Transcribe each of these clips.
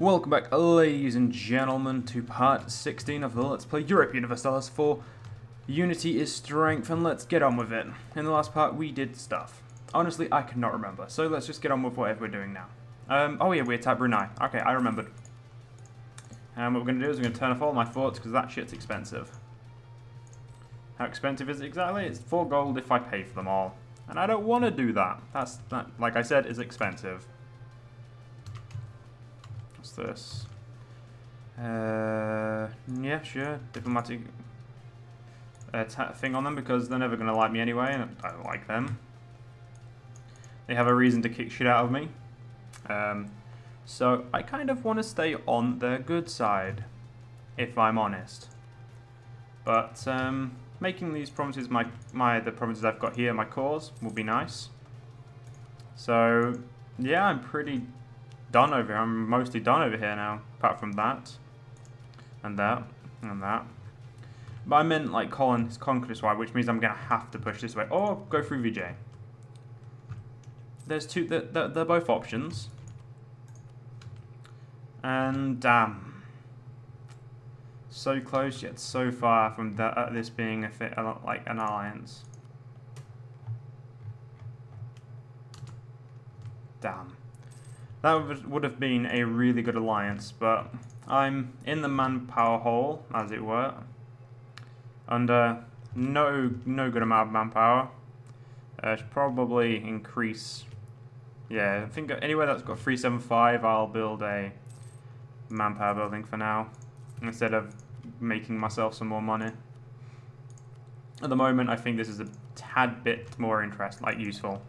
Welcome back, ladies and gentlemen, to part 16 of the Let's Play Europa Universalis for Unity is Strength, and let's get on with it. In the last part, we did stuff. Honestly, I cannot remember, so let's just get on with whatever we're doing now. Oh yeah, we attacked Brunei. Okay, I remembered. And what we're going to do is we're going to turn off all my forts, because that shit's expensive. How expensive is it exactly? It's 4 gold if I pay for them all. And I don't want to do that. That, like I said, is expensive. What's this? Yeah, sure. Diplomatic thing on them because they're never going to like me anyway, and I don't like them. They have a reason to kick shit out of me. So I kind of want to stay on their good side, if I'm honest. But making these promises, the promises I've got here, my cause, will be nice. So yeah, I'm pretty done over here. I'm mostly done over here now, apart from that, and that, and that. But I meant like conquer this way, which means I'm gonna have to push this way, or go through VJ. There's two. They're both options, and damn, so close yet so far from this being like an alliance. Damn. That would have been a really good alliance, but I'm in the manpower hole, as it were, under no good amount of manpower. Should probably increase. Yeah, I think anywhere that's got 375, I'll build a manpower building for now, instead of making myself some more money. At the moment, I think this is a tad bit more useful.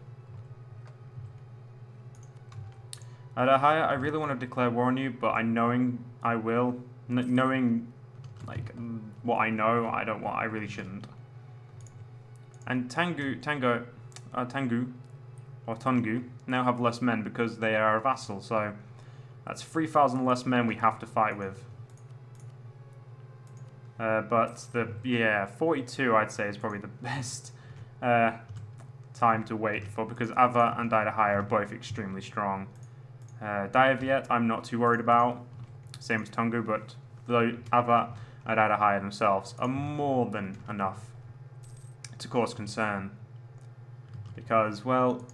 I really want to declare war on you, but knowing I will, knowing like what I know, I really shouldn't. And Tangu now have less men because they are a vassal, so that's 3,000 less men we have to fight with. But 42 I'd say is probably the best time to wait for, because Ava and Daidahaya are both extremely strong. Diaviet I'm not too worried about, same as Tungu, but though Ava and Daidahaya themselves are more than enough to cause concern. Because, well,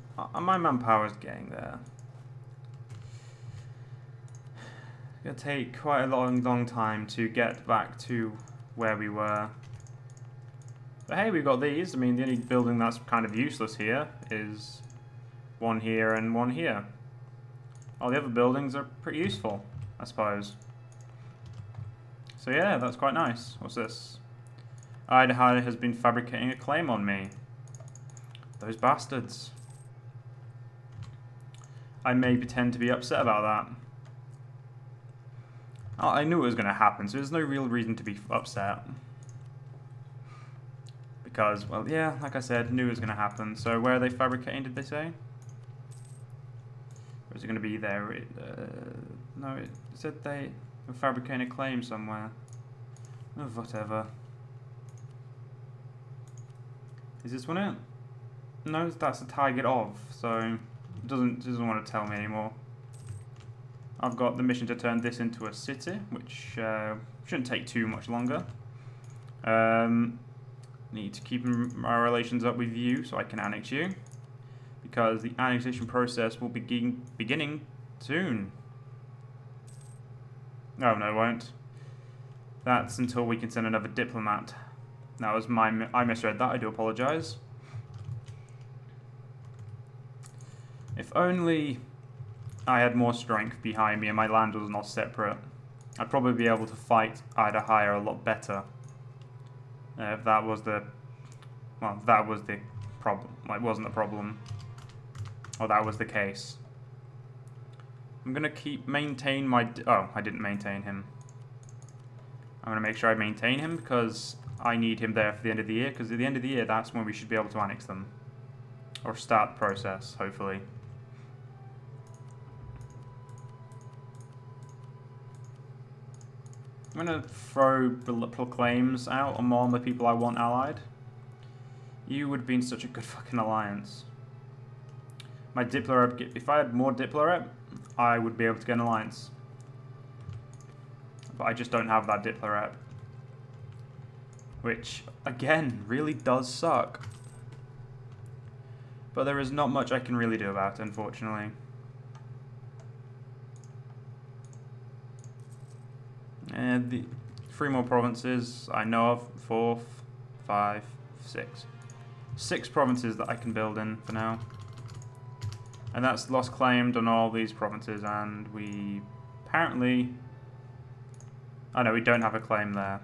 my manpower is getting there. It's going to take quite a long time to get back to where we were. But hey, we've got these. I mean, the only building that's kind of useless here is one here and one here. All the other buildings are pretty useful, I suppose. So yeah, that's quite nice. What's this? Daidahaya has been fabricating a claim on me. Those bastards. I may pretend to be upset about that. I knew it was going to happen, so there's no real reason to be upset. Because, well, yeah, like I said, knew it was going to happen. So where are they fabricating, did they say? Or is it going to be there? No, it said they were fabricating a claim somewhere. Oh, whatever. Is this one it? No, that's the target of, so it doesn't want to tell me anymore. I've got the mission to turn this into a city, which shouldn't take too much longer. Need to keep my relations up with you so I can annex you, because the annexation process will begin beginning soon. Oh no, it won't. That's until we can send another diplomat. That was I misread that. I do apologize. If only I had more strength behind me and my land was not separate, I'd probably be able to fight Daidahaya a lot better. If that was the, well, that was the problem. Like, wasn't the problem, or that was the case. I'm gonna maintain my. Oh, I didn't maintain him. I'm gonna make sure I maintain him because I need him there for the end of the year. Because at the end of the year, that's when we should be able to annex them, or start the process, hopefully. I'm going to throw proclaims out on all the people I want allied. You would have been such a good fucking alliance. My Diplo rep, if I had more Diplo rep, I would be able to get an alliance. but I just don't have that Diplo rep. Which, again, really does suck. But there is not much I can really do about it, unfortunately. And the 3 more provinces I know of. 4, 5, 6. 6 provinces that I can build in for now. And that's lost claimed on all these provinces, and we apparently... Oh no, we don't have a claim there.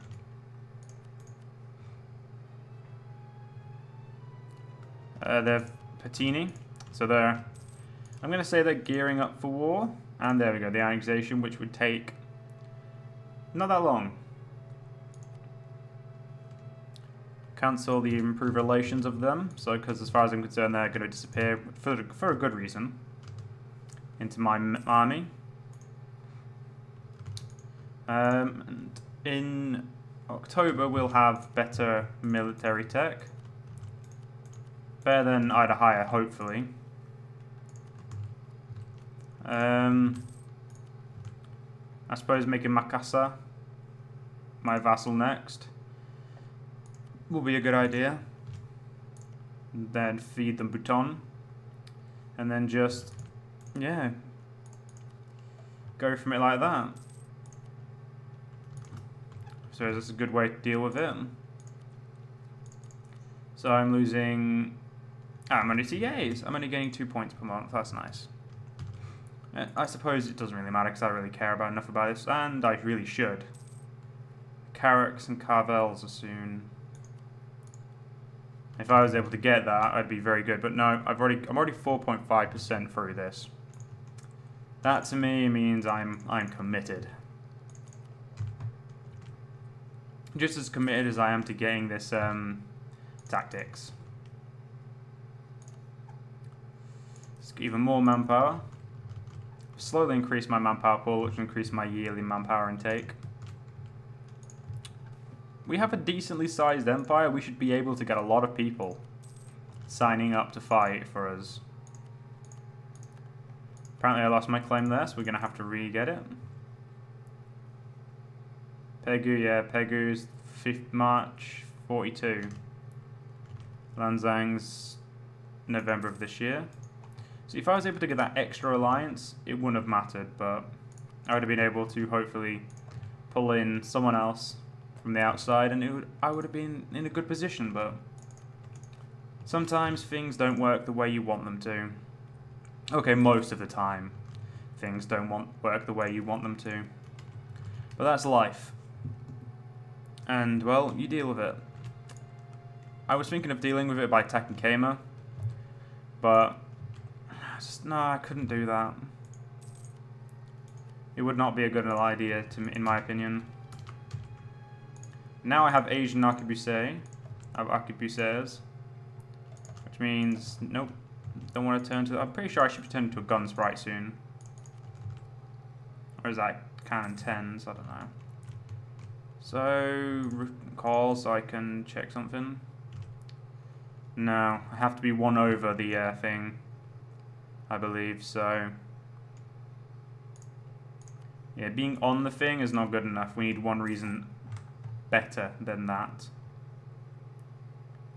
They're Patini, so they're... I'm going to say they're gearing up for war, and there we go, the annexation, which would take not that long. Cancel the improved relations of them, so because as far as I'm concerned they're going to disappear for a good reason into my army. And in October we'll have better military tech, better than Ida Higher, hopefully. I suppose making Makassar my vassal next will be a good idea. Then feed them Bhutan. And then just, yeah, go from it like that. So is this a good way to deal with it? So I'm losing... I'm only TAs. I'm only getting 2 points per month. That's nice. I suppose it doesn't really matter because I don't really care about enough about this, and I really should. Carracks and Carvels are soon. If I was able to get that, I'd be very good. But no, I'm already 4.5% through this. That to me means I'm committed. Just as committed as I am to getting this tactics. Let's get even more manpower. Slowly increase my manpower pool, which will increase my yearly manpower intake. We have a decently sized empire. We should be able to get a lot of people signing up to fight for us. Apparently I lost my claim there, so we're going to have to re-get it. Pegu, yeah, Pegu's 5th March 42. Lanzang's November of this year. So if I was able to get that extra alliance, it wouldn't have mattered, but I would have been able to hopefully pull in someone else from the outside, and I would have been in a good position, but sometimes things don't work the way you want them to. Okay, most of the time things don't work the way you want them to. But that's life. And, well, you deal with it. I was thinking of dealing with it by attacking Kama, but no, I couldn't do that. It would not be a good idea, in my opinion. Now I have Asian arquebusiers, which means, nope, don't want to turn to... I'm pretty sure I should be turning to a gun sprite soon. Or is that cannon 10s? I don't know. So, call so I can check something. No, I have to be 1 over the thing, I believe, so... Yeah, being on the thing is not good enough. We need one reason better than that.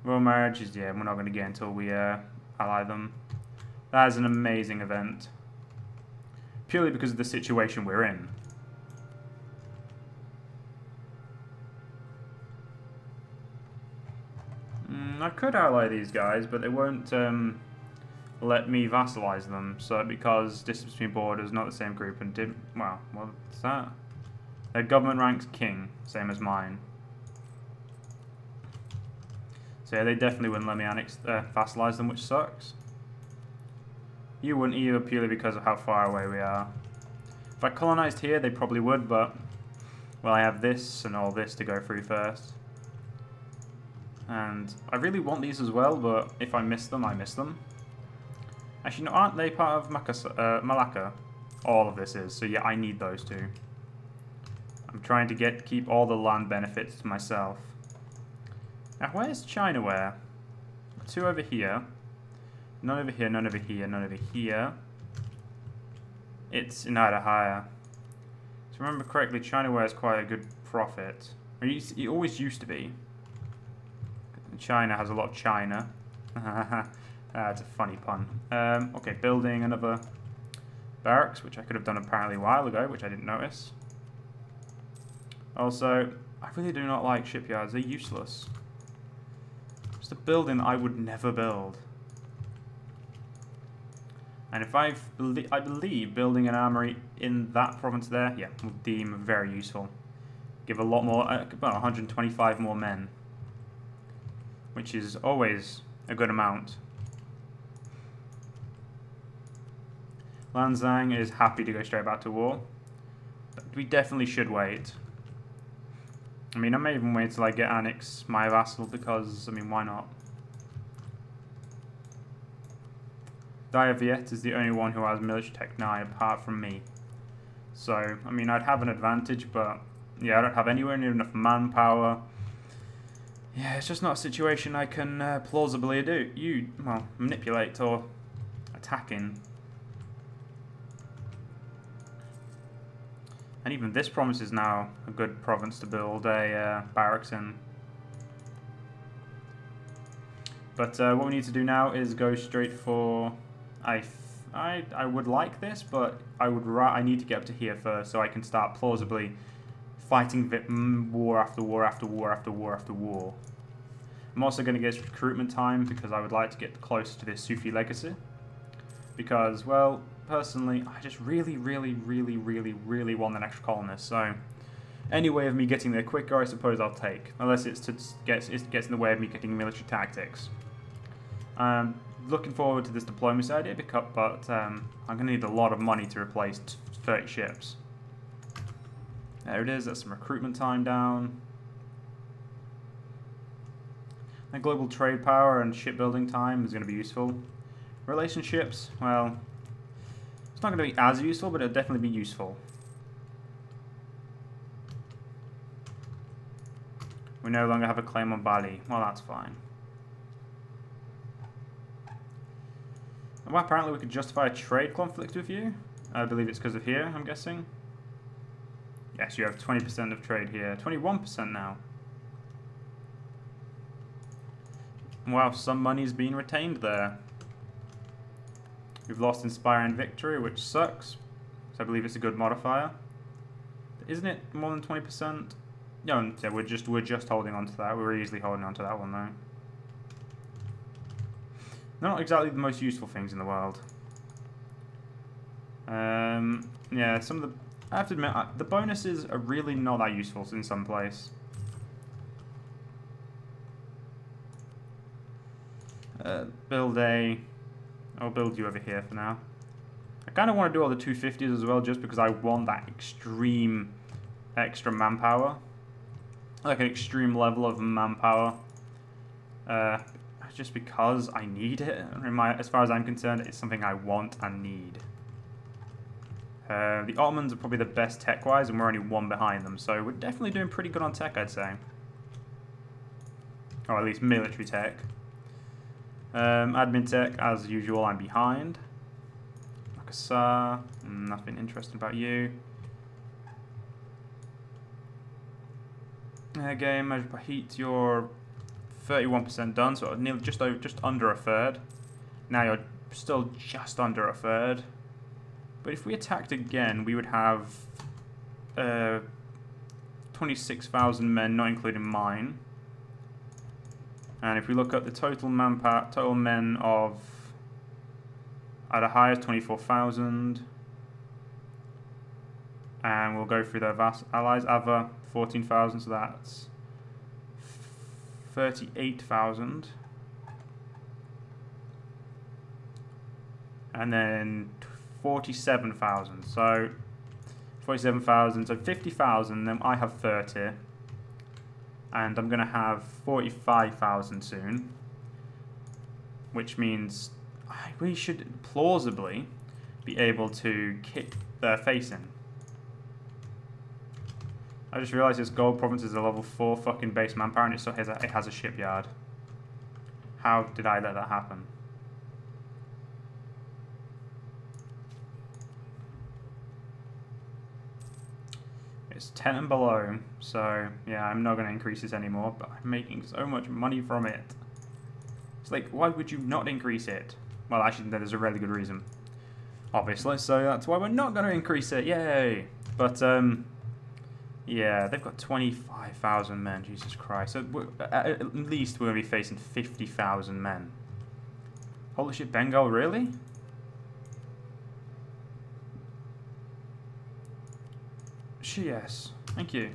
Royal marriage is, yeah, we're not going to get until we ally them. That is an amazing event. Purely because of the situation we're in. I could ally these guys, but they won't let me vassalize them. So because distance between borders, not the same group, and didn't... Well, what's that? Their government ranks king, same as mine. So yeah, they definitely wouldn't let me vassalize them, which sucks. You wouldn't either, purely because of how far away we are. If I colonized here, they probably would, but... Well, I have this and all this to go through first. And I really want these as well, but if I miss them, I miss them. Actually, no, aren't they part of Malacca? All of this is, so yeah, I need those two. I'm trying to keep all the land benefits to myself. Now, where's China where? 2 over here. None over here, none over here, none over here. It's in either higher. If I remember correctly, Chinaware is quite a good profit. It always used to be. China has a lot of China. That's a funny pun. Okay, building another barracks, which I could have done apparently a while ago, which I didn't notice. Also, I really do not like shipyards. They're useless. It's a building I would never build. And if I believe building an armory in that province there, yeah, would deem very useful. Give a lot more, about 125 more men, which is always a good amount. Lanzang is happy to go straight back to war. But we definitely should wait. I mean, I may even wait till I get annex my vassal because, I mean, why not? Viet is the only one who has military tech 9 apart from me. So, I mean, I'd have an advantage, but yeah, I don't have anywhere near enough manpower. Yeah, it's just not a situation I can plausibly manipulate or attack in. And even this province is now a good province to build a barracks in. But what we need to do now is go straight for... I would like this, but I need to get up to here first so I can start plausibly fighting war after war after war after war after war. I'm also going to get recruitment time because I would like to get closer to this Sufi legacy. Because, well, personally, I just really want an extra colonist. So, any way of me getting there quicker, I suppose I'll take. Unless it gets in the way of me getting military tactics. Looking forward to this diplomacy idea, but I'm going to need a lot of money to replace 30 ships. There it is, that's some recruitment time down. And global trade power and shipbuilding time is going to be useful. Relationships, well, it's not going to be as useful, but it'll definitely be useful. We no longer have a claim on Bali. Well, that's fine. Well, apparently we could justify a trade conflict with you. I believe it's because of here, I'm guessing. Yes, you have 20% of trade here. 21% now. Wow, some money's been retained there. We've lost Inspire and Victory, which sucks. So I believe it's a good modifier. Isn't it more than 20%? No, yeah, we're just holding on to that. We're easily holding on to that one though. They're not exactly the most useful things in the world. Yeah, some of the... I have to admit, the bonuses are really not that useful in some place. Build a... I'll build you over here for now. I kind of want to do all the 250s as well, just because I want that extreme extra manpower. Like an extreme level of manpower. Just because I need it. As far as I'm concerned, it's something I want and need. The Ottomans are probably the best tech-wise, and we're only one behind them, so we're definitely doing pretty good on tech, I'd say. Or at least military tech. Admin tech, as usual, I'm behind. Makassar, nothing interesting about you. Game, measured by heat, you're 31% done, so nearly just under a third. Now you're still just under a third. But if we attacked again, we would have 26,000 men, not including mine. And if we look at the total manpower, total men of at a highest 24,000. And we'll go through their allies, other 14,000, so that's 38,000. And then 47,000. So 47,000, so 50,000, then I have 30. And I'm going to have 45,000 soon. Which means we should plausibly be able to kick their face in. I just realized this gold province is a level 4 fucking base manpower and it still has a shipyard. How did I let that happen? It's 10 and below, so yeah, I'm not going to increase this anymore, but I'm making so much money from it. It's like, why would you not increase it? Well, actually, there's a really good reason, obviously, so that's why we're not going to increase it, yay! But, yeah, they've got 25,000 men, Jesus Christ. So at least we're going to be facing 50,000 men. Holy shit, Bengal, really? Yes, thank you.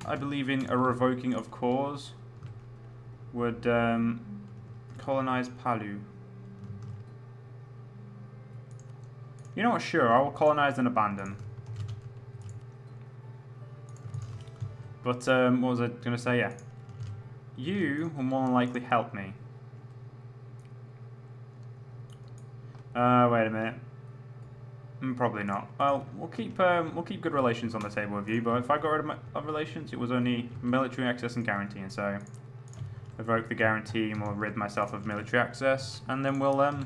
I believe in a revoking of cause would colonize Palu. You know what, sure, I will colonize and abandon. But, what was I going to say? Yeah. You will more than likely help me. Wait a minute. Probably not. Well, we'll keep good relations on the table with you, but if I got rid of my relations, it was only military access and guaranteeing, so evoke the guarantee and we'll rid myself of military access, and then we'll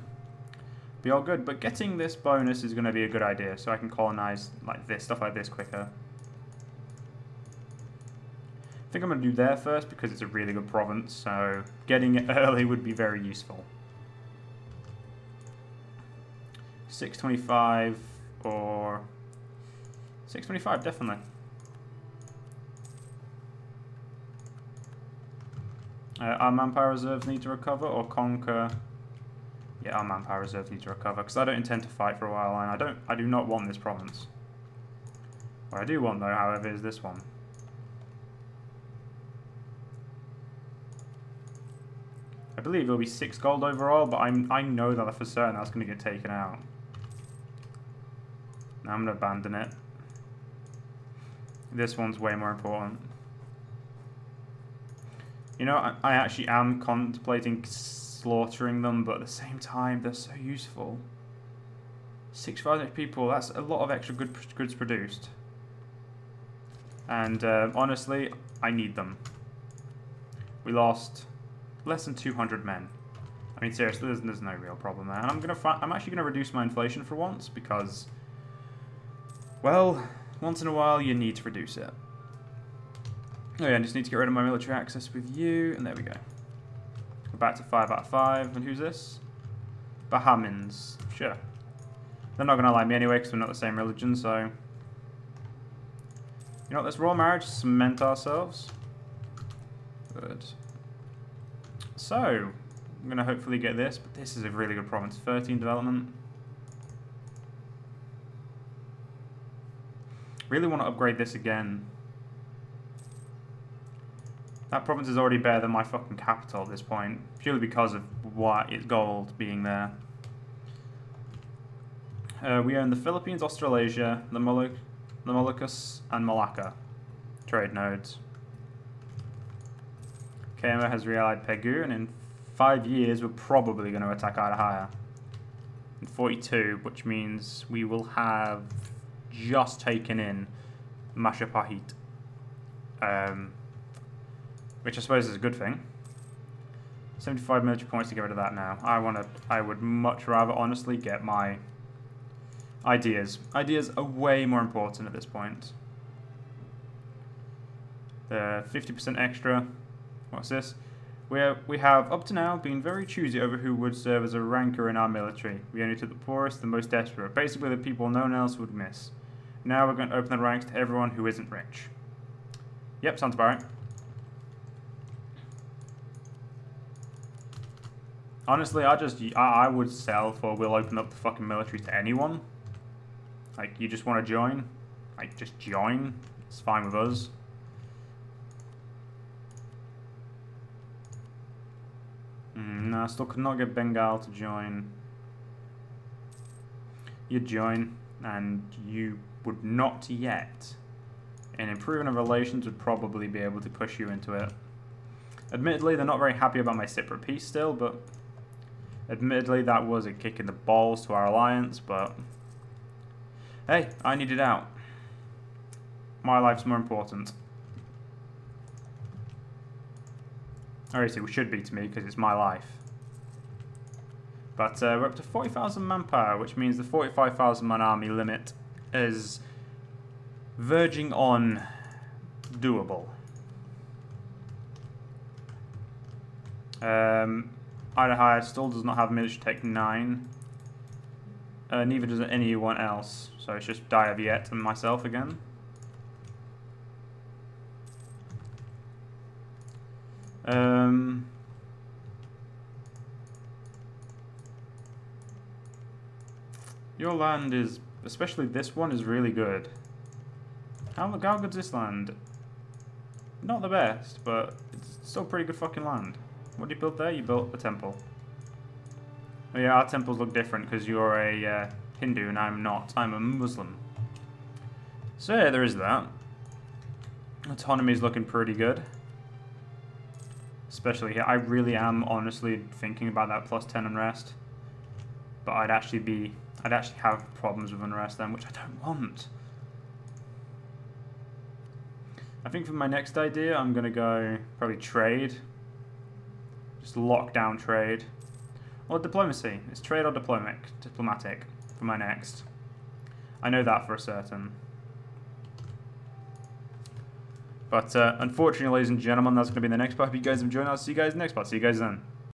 be all good. But getting this bonus is going to be a good idea, so I can colonize like this, stuff like this quicker. I think I'm going to do there first because it's a really good province, so getting it early would be very useful. 625 or 625, definitely. Our manpower reserves need to recover or conquer. Yeah, our manpower reserves need to recover because I don't intend to fight for a while, and I do not want this province. What I do want, though, however, is this one. I believe it'll be 6 gold overall, but I know that for certain that's going to get taken out. Now I'm going to abandon it. This one's way more important. You know, I actually am contemplating slaughtering them, but at the same time, they're so useful. 6,000 people, that's a lot of extra goods produced. And honestly, I need them. We lost less than 200 men. I mean, seriously, there's no real problem there. And I'm actually gonna reduce my inflation for once because, well, once in a while you need to reduce it. Oh yeah, I just need to get rid of my military access with you, and there we go. We're back to 5 out of 5. And who's this? Bahamins. Sure. They're not gonna like me anyway because we're not the same religion. So, you know what? Let's royal marriage, cement ourselves. Good. So, I'm going to hopefully get this, but this is a really good province. 13 development. Really want to upgrade this again. That province is already better than my fucking capital at this point, purely because of what its gold being there. We own the Philippines, Australasia, the Moluccas, and Malacca. Trade nodes. KMO has reallied Pegu, and in 5 years we're probably going to attack Adahaya. In 42, which means we will have just taken in Mashapahit. Which I suppose is a good thing. 75 military points to get rid of that now. I would much rather honestly get my ideas. Ideas are way more important at this point. The 50% extra. What's this? We have, up to now, been very choosy over who would serve as a ranker in our military. We only took the poorest, the most desperate, basically the people no one else would miss. Now we're going to open the ranks to everyone who isn't rich. Yep, sounds about right. Honestly, I would sell for we'll open up the fucking military to anyone. Like, you just want to join? Like, just join. It's fine with us. No, I still could not get Bengal to join. You'd join, and you would not yet. And improving of relations would probably be able to push you into it. Admittedly, they're not very happy about my Cypriot peace still, but admittedly, that was a kick in the balls to our alliance, but hey, I need it out. My life's more important. Or at least it should be to me, because it's my life. But we're up to 40,000 manpower, which means the 45,000 man army limit is verging on doable. Ida still does not have military tech 9. Neither does anyone else. So it's just Diaviet and myself again. Your land is, especially this one, is really good. How good's this land? Not the best, but it's still pretty good fucking land. What did you build there? You built a temple. Oh yeah, our temples look different because you're a Hindu and I'm not. I'm a Muslim. So yeah, there is that. Autonomy's looking pretty good. Especially here. I really am honestly thinking about that +10 unrest. But I'd actually have problems with unrest then, which I don't want. I think for my next idea, I'm going to go probably trade. Just lock down trade. Or diplomacy. It's trade or diplomatic for my next. I know that for a certain. But unfortunately, ladies and gentlemen, that's going to be the next part. Hope you guys have enjoyed. I'll see you guys in the next part. See you guys then.